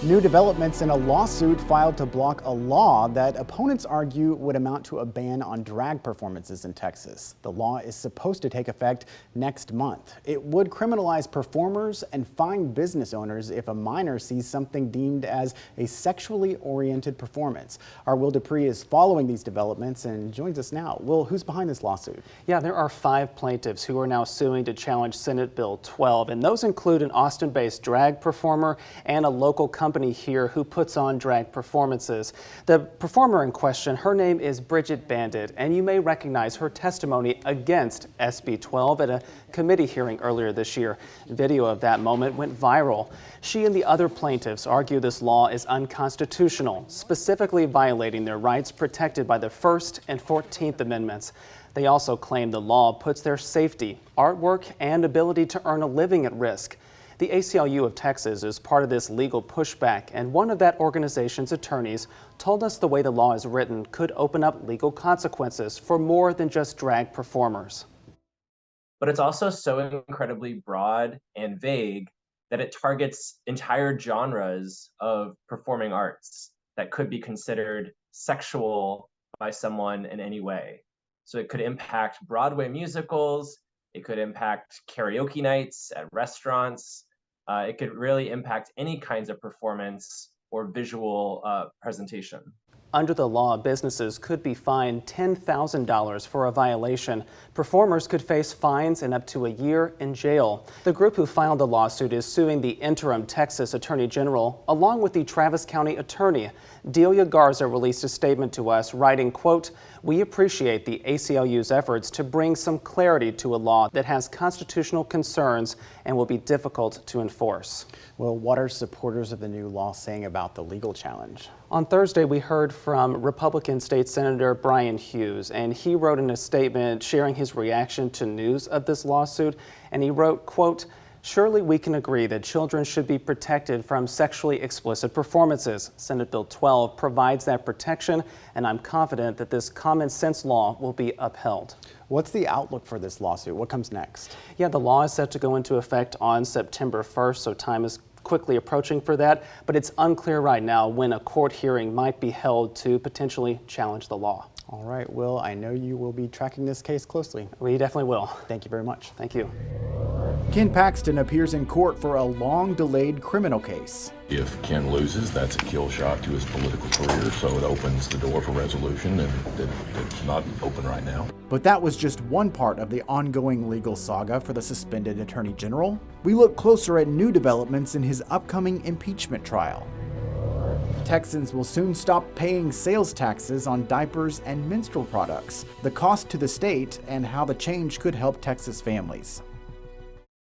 New developments in a lawsuit filed to block a law that opponents argue would amount to a ban on drag performances in Texas. The law is supposed to take effect next month. It would criminalize performers and fine business owners if a minor sees something deemed as a sexually oriented performance. Our Will DuPree is following these developments and joins us now. Will, who's behind this lawsuit? Yeah, there are 5 plaintiffs who are now suing to challenge Senate Bill 12, and those include an Austin-based drag performer and a local company here who puts on drag performances. The performer in question, her name is Bridget Bandit, and you may recognize her testimony against SB 12 at a committee hearing earlier this year. Video of that moment went viral. She and the other plaintiffs argue this law is unconstitutional, specifically violating their rights protected by the First and 14th Amendments. They also claim the law puts their safety, artwork, and ability to earn a living at risk. The ACLU of Texas is part of this legal pushback, and one of that organization's attorneys told us the way the law is written could open up legal consequences for more than just drag performers. But it's also so incredibly broad and vague that it targets entire genres of performing arts that could be considered sexual by someone in any way. So it could impact Broadway musicals, it could impact karaoke nights at restaurants. It could really impact any kinds of performance or visual presentation. Under the law, businesses could be fined $10,000 for a violation. Performers could face fines and up to a year in jail. The group who filed the lawsuit is suing the interim Texas Attorney General, along with the Travis County Attorney. Delia Garza released a statement to us, writing, quote, "We appreciate the ACLU's efforts to bring some clarity to a law that has constitutional concerns and will be difficult to enforce." Well, what are supporters of the new law saying about the legal challenge? On Thursday, we heard from Republican State Senator Brian Hughes, and he wrote in a statement sharing his reaction to news of this lawsuit, and he wrote, quote, "Surely we can agree that children should be protected from sexually explicit performances. Senate Bill 12 provides that protection, and I'm confident that this common sense law will be upheld." What's the outlook for this lawsuit? What comes next? Yeah, the law is set to go into effect on September 1st, so time is quickly approaching for that, but it's unclear right now when a court hearing might be held to potentially challenge the law. All right, Will, I know you will be tracking this case closely. We definitely will. Thank you very much. Thank you. Ken Paxton appears in court for a long-delayed criminal case. If Ken loses, that's a kill shot to his political career, so it opens the door for resolution, and it's not open right now. But that was just one part of the ongoing legal saga for the suspended Attorney General. We look closer at new developments in his upcoming impeachment trial. Texans will soon stop paying sales taxes on diapers and menstrual products, the cost to the state, and how the change could help Texas families.